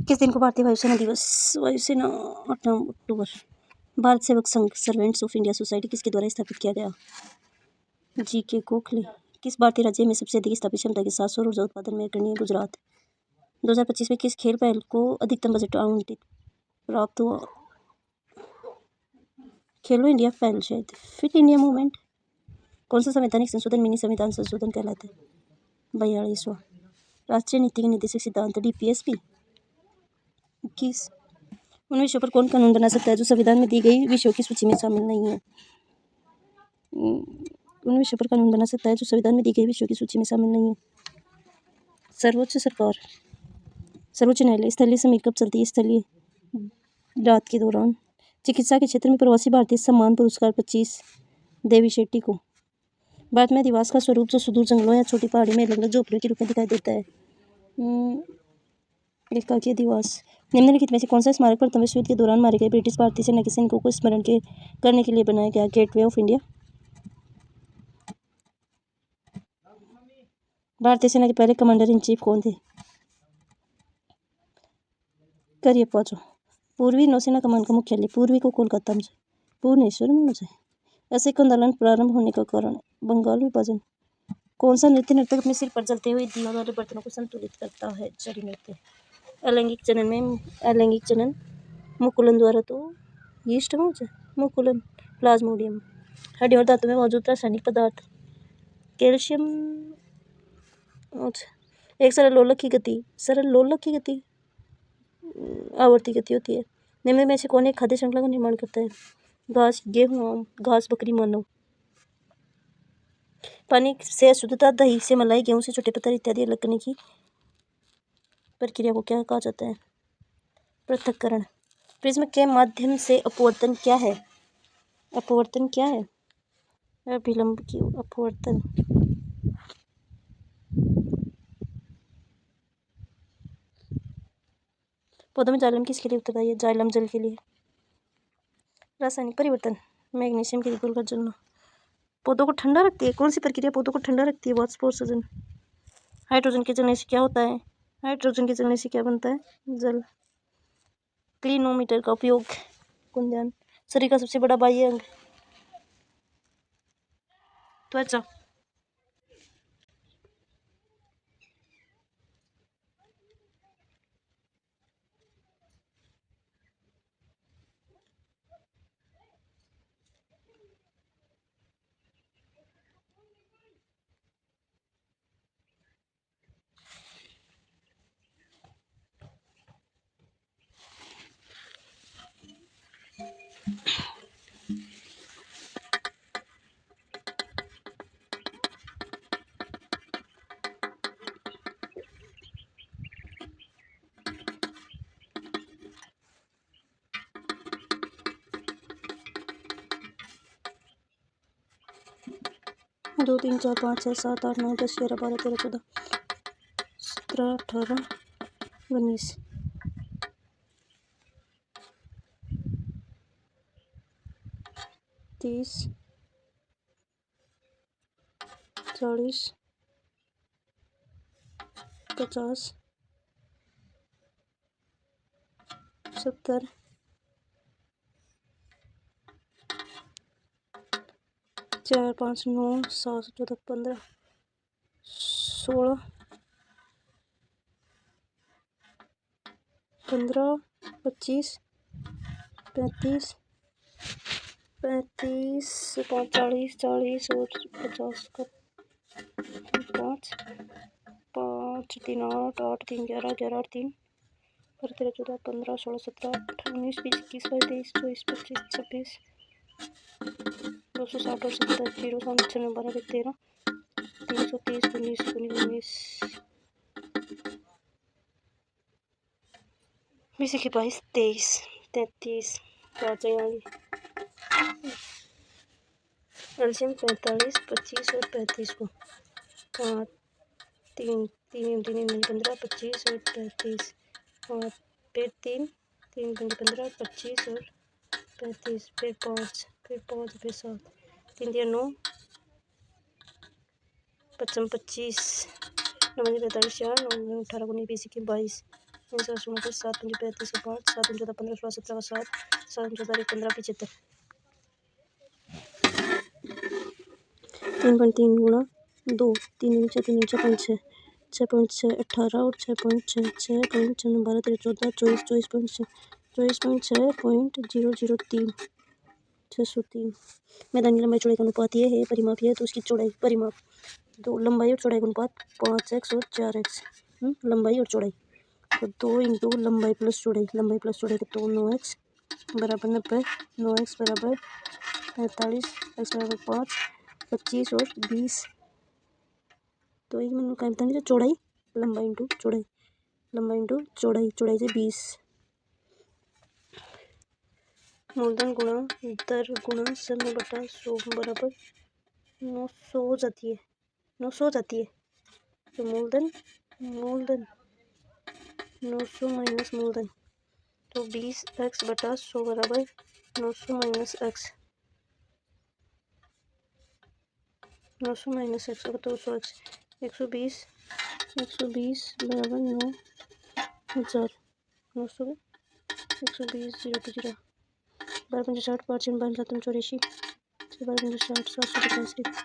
किस दिन को भारतीय वायुसेना दिवस? वायुसेना 8 अक्टूबर। Bharat Sevak Sangh servants of India society किसके द्वारा स्थापित किया गया? GK गोखले। किस भारतीय राज्य में सबसे अधिक स्थापित क्षमता के साथ सौर ऊर्जा उत्पादन में अग्रणी है? गुजरात। 2025 में किस खेल पहल को अधिकतम बजट आवंटित प्राप्त हुआ? खेलो इंडिया पहल शायद। Fit India movement. कौन सा संवैधानिक संशोधन मिनी संविधान संशोधन कहलाता है? 42वां। राष्ट्रीय नीति के निर्देशक सिद्धांत DPSP। 21। उन विषयों पर कौन कानून बना सकता है जो संविधान में दी गई विषयों की सूची में शामिल नहीं है? उन विषयों पर कानून बना सकता है जो संविधान में दी गई विषयों की सूची में शामिल नहीं है। सर्वोच्च सरकार। सर्वोच्च न्यायालय। स्थलीय समीक्षा कब चलती है? स्थलीय रात के दौरान। चिकित्सा के क्षेत्र में प्रवासी भारतीय सम्मान पुरस्कार 25 देवी शेट्टी को। भारत में अधिवास का स्वरूप जो सुदूर जंगलों या छोटी पहाड़ी में अलग अलग झोपड़ियों के रूप में दिखाई देता है। एकाकी अधिवास। निम्नलिखित में से कौन सा स्मारक प्रथम विश्व युद्ध के दौरान मारे गए ब्रिटिश भारतीय सेना के सैनिकों को स्मरण करने के लिए बनाया गया? Gateway of India. भारतीय सेना के पहले कमांडर इन चीफ कौन थे? करियप्पा जो। पूर्वी नौसेना कमान का मुख्यालय पूर्वी को कोलकाता में, भुवनेश्वर में मुझे। असिक आंदोलन प्रारंभ होने का कारण? बंगाल विभाजन। कौन सा नृत्य नर्तक अपने सिर पर जलते हुए दियों वाले बर्तनों को संतुलित करता है? जड़ी नृत्य। अलैंगिक जनन मुकुलन द्वारा तो यीस्ट मुकुलन प्लाज्मोडियम। हड्डियों और दांतों में मौजूद रासायनिक पदार्थ? कैल्शियम। एक सरल लोलक की गति आवर्ती गति होती है। निम्न में से कौन एक खाद्य श्रृंखला का निर्माण करता है? घास, गेहूं, आम, घास, बकरी, मानव। पानी से अशुद्धता, दही से मलाई, गेहूं से छोटे पत्थर इत्यादि अलग करने की प्रक्रिया को क्या कहा जाता है? पृथक्करण। प्रिज्म के माध्यम से अपवर्तन क्या है? अभिलंब की अपवर्तन। पौधों में जाइलम किसके लिए उत्तरदायी है? जाइलम जल के लिए। रासायनिक परिवर्तन। मैग्नीशियम के द्विध्रुव का जलना। पौधों को ठंडा रखती है? कौन सी प्रक्रिया पौधों को ठंडा रखती है? वाष्पोत्सर्जन। हाइड्रोजन के जलने से क्या होता है? हाइड्रोजन के जलने से क्या बनता है? जल। क्लिनोमीटर का उपयोग। कुंदन। शरीर का सबसे बड़ा बाह्य अंग? त्वचा। दो 3 4 5 6 7 8 9 10 11 12 13 14 17 18 19 30 40 50 70 4 5 9 7 14 15 16 15 25 35 35 40 40 और 50 का 5 5 3 8 8 3 11 11 8 3 13 14 15 16 17 18 19 20 21 22 23 24 25 26 260 और 70 0 5 6 9 12 13 330 19 19 20 के 22 23 33 क्या चाहिए? एल्शियम 45 25 और 35 को 5 3 3 3 15 25 और 35 और फिर 3 3 15 25 और 35 फिर 5 फिर 5 फिर 7 3 दिया 9 55 25 9 45 4 9 18 19 20 के 22 19 7 5 35 का 5 7 14 15 16 17 का 7 7 14 15 75 3.3 गुणा 2 3 नीचे 3 नीचे 5 6 6.6 18 और 6.6 6.6 12 13 14 24 24.6 603 मैदानी लंबाई चौड़ाई का अनुपात ये है परिमाप ये है तो उसकी चौड़ाई परिमाप दो लंबाई और चौड़ाई का अनुपात 5x और 4x लंबाई और चौड़ाई तो 2 इंटू लंबाई प्लस चौड़ाई का तो 9x बराबर 90 9x बराबर 45 x बराबर 5 25 और 20 तो एक मैंने क्या बताएंगे चौड़ाई लंबाई इंटू चौड़ाई से 20 मूलधन गुणा दर गुणा समय बटा 100 बराबर 900 हो जाती है तो मूलधन 900 माइनस मूलधन तो 20x बटा 100 बराबर 900 माइनस x 900 माइनस x तो 100x 120 बराबर 9000 900 120 0 to 0 12 60 5 7 84 12 60 785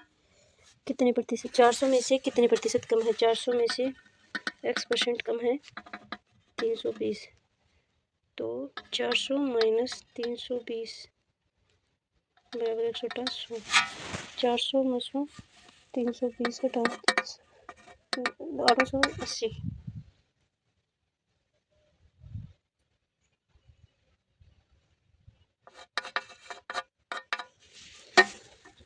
कितने प्रतिशत 400 में से कितने प्रतिशत कम है 400 में से x% कम है 320 तो 400 माइनस 320 बराबर 100 400 में से 320 घटा 880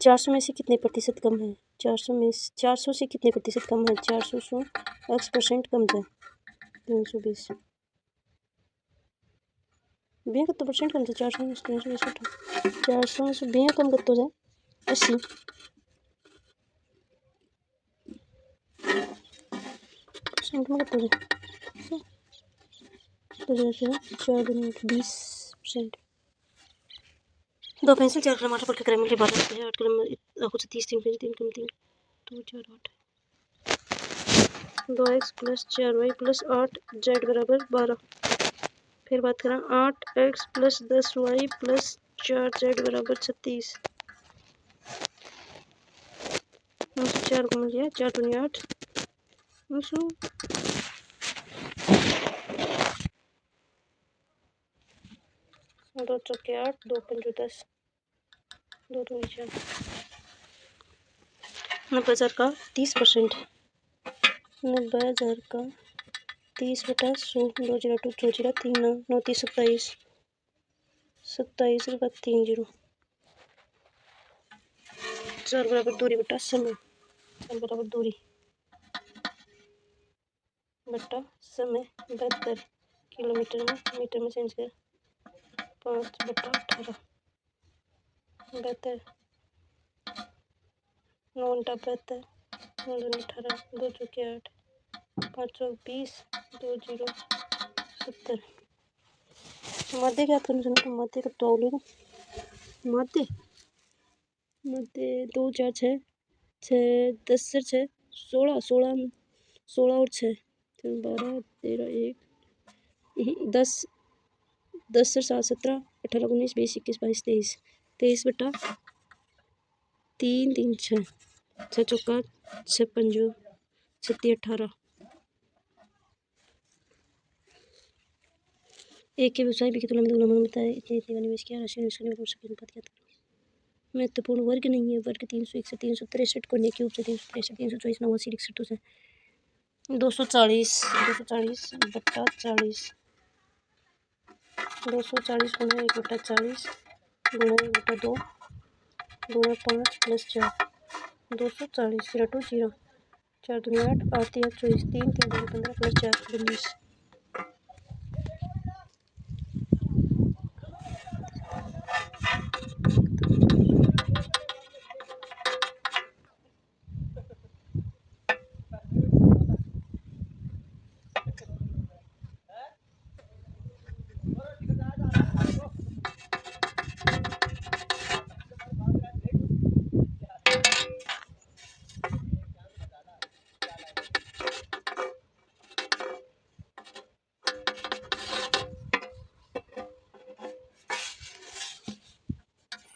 400 में से कितने प्रतिशत कम है 400 से कितने प्रतिशत कम है 400 से x% कम है 320 बीस कितना परसेंट कम था 400 में 320 400 में से बीस कम कितना जाए 80 परसेंट में कितना जाए तो जैसे 4 20% 2 पेंसिल 4 कलम 8 पर करें मिलके 12 8 कलम कुछ 30 3 पेंसिल 3 कलम 3 2 4 8 2x plus 4y plus 8z बराबर 12 फिर बात करें 8x plus 10y plus 4z बराबर 36 4 को मिल गया 4 दूनी 8 2 चौके 8 2 पंजे 10 2 दूनी 4 90,000 का 30% 90,000 का 30 बटा 100 2 0 2 2 0 3 9 9 30 27 27 का 3 0 4 बराबर दूरी बटा समय बराबर दूरी बटा समय 72 किलोमीटर में मीटर में चेंज कर 5 बटा 18 72 9 घंटा 72 9 दूनी 18 2 चौके 8 5 चौक 20 2 0 70 मध्य क्या करना चाहिए मध्य का तो लेगा मध्य 2 4 6 10 से 6 16 और 6 12 13 1 10 से 7 17 18 19 20 21 22 23 बटा 3 3 6 चौका 6 पंजो 36 18 एक के व्यवसाय भी की तुलना में दोनों बताया इतने का निवेश किया राशि निवेश करने में सके अनुपात क्या महत्वपूर्ण वर्ग नहीं है वर्ग 301 से 363 को क्यूब से 363 324 89 61 से 240 बटा 40 240 गुणा 1 बटा 40 गुणा 1 बटा 2 गुणा 5 प्लस 4 240 0 to 0 4 दूनी 8 8 3 24 3 3 दूनी 15 प्लस 4 19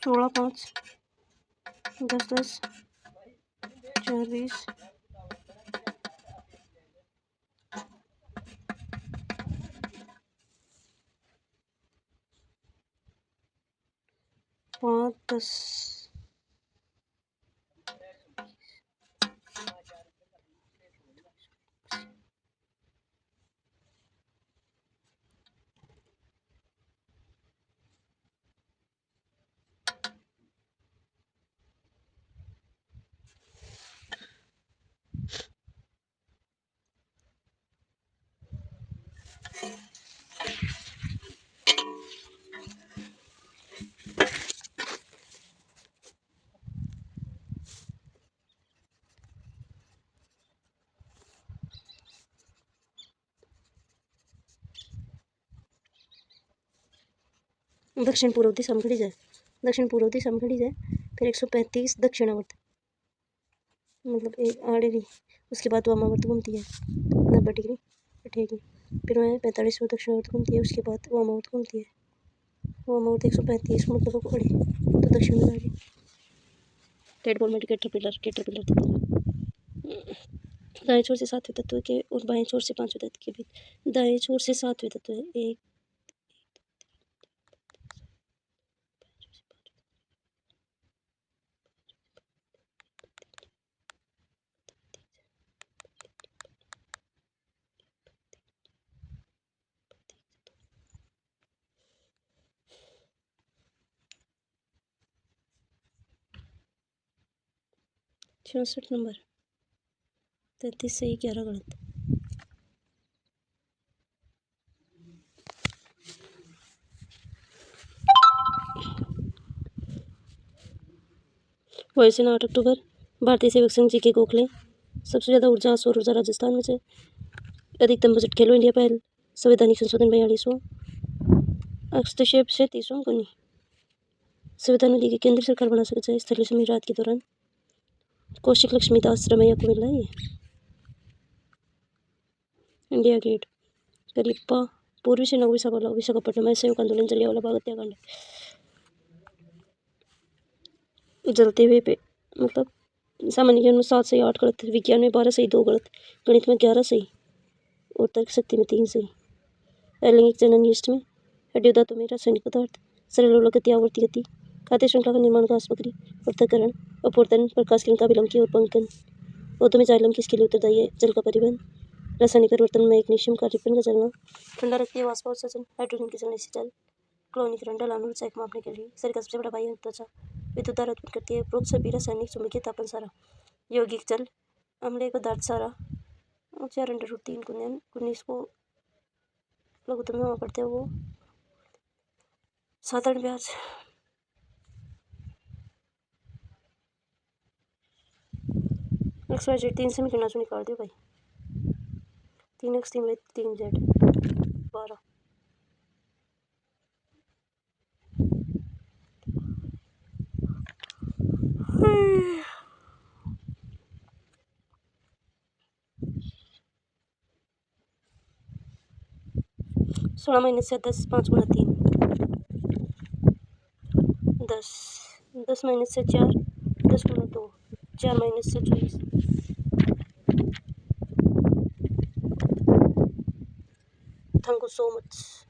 16 5 10 10 4 20 5 10 दक्षिण पूर्व दिशा में खड़ी जाए, दक्षिण पूर्व दिशा में खड़ी जाए, फिर 135 दक्षिणावर्त मतलब एक आड़ेरी, उसके बाद वामावर्त घूमती है 90 डिग्री बैठेगी, फिर वह 45 दक्षिणावर्त घूमती है, उसके बाद वामावर्त घूमती है, वामावर्त 135 मतलब अड़े तो दक्षिण में आ गई। रेड बॉल में कैटरपिलर दाएं छोर से 7वें तत्व के और बाएं छोर से 5वें तत्व के बीच, दाएं छोर से 7वें तत्व है 1 66 नंबर 33 सही 11 गलत। वायुसेना 8 अक्टूबर। भारतीय सेवक संघ जी के गोखले। सबसे ज़्यादा ऊर्जा सौर ऊर्जा राजस्थान में से। अधिकतम बजट खेलो इंडिया पहल। संवैधानिक संशोधन 42वां। हस्तक्षेप 37वां को नहीं। संविधान में दी गई केंद्र सरकार बना सकता है स्थलीय समय रात के दौरान। कौशिक लक्ष्मीदास रमैया को मिला ये। इंडिया गेट करीबा पूर्वी सेना विशाखापट्टनम में सहयोग आंदोलन जलियांवाला बाग हत्याकांड। जलते हुए पे मतलब सामान्य ज्ञान में 7 सही 8 गलत, विज्ञान में 12 सही 2 गलत, गणित में 11 सही और तर्क शक्ति में 3 सही। अलैंगिक जनन यीस्ट में, हड्डी धातु में रासायनिक पदार्थ, सरल गति आवर्ती गति, खाद्य श्रृंखला का निर्माण घास बकरी, पृथक्करण, अपवर्तन, प्रकाश किरण का विलंब की और पंकन। पौधों में जाइलम किसके लिए उत्तरदायी है? जल का परिवहन, रासायनिक परिवर्तन में मैग्नीशियम का रिपन का चलना, ठंडा रखती है वाष्प उत्सर्जन, हाइड्रोजन के जलने से जल, क्लोनीकरण, ढलान और ऊंचाई को मापने के लिए। शरीर का सबसे बड़ा बाह्य अंग त्वचा, विद्युत धारा उत्पन्न करती है। उपरोक्त सभी रासायनिक चुंबकीय तापन सारा। यौगिक जल, अम्लीय पदार्थ सारा, 4√3 कुंदन 19 को लघुत्तम में पढ़ते हैं वो साधारण ब्याज। XYZ 3 समीकरण से निकाल दियो भाई। 3x 3y 3z 12। सोलह माइनस से 10 5 गुना 3 10 10 माइनस से 4 10 गुना 2 4 माइनस से 24। Thank you so much.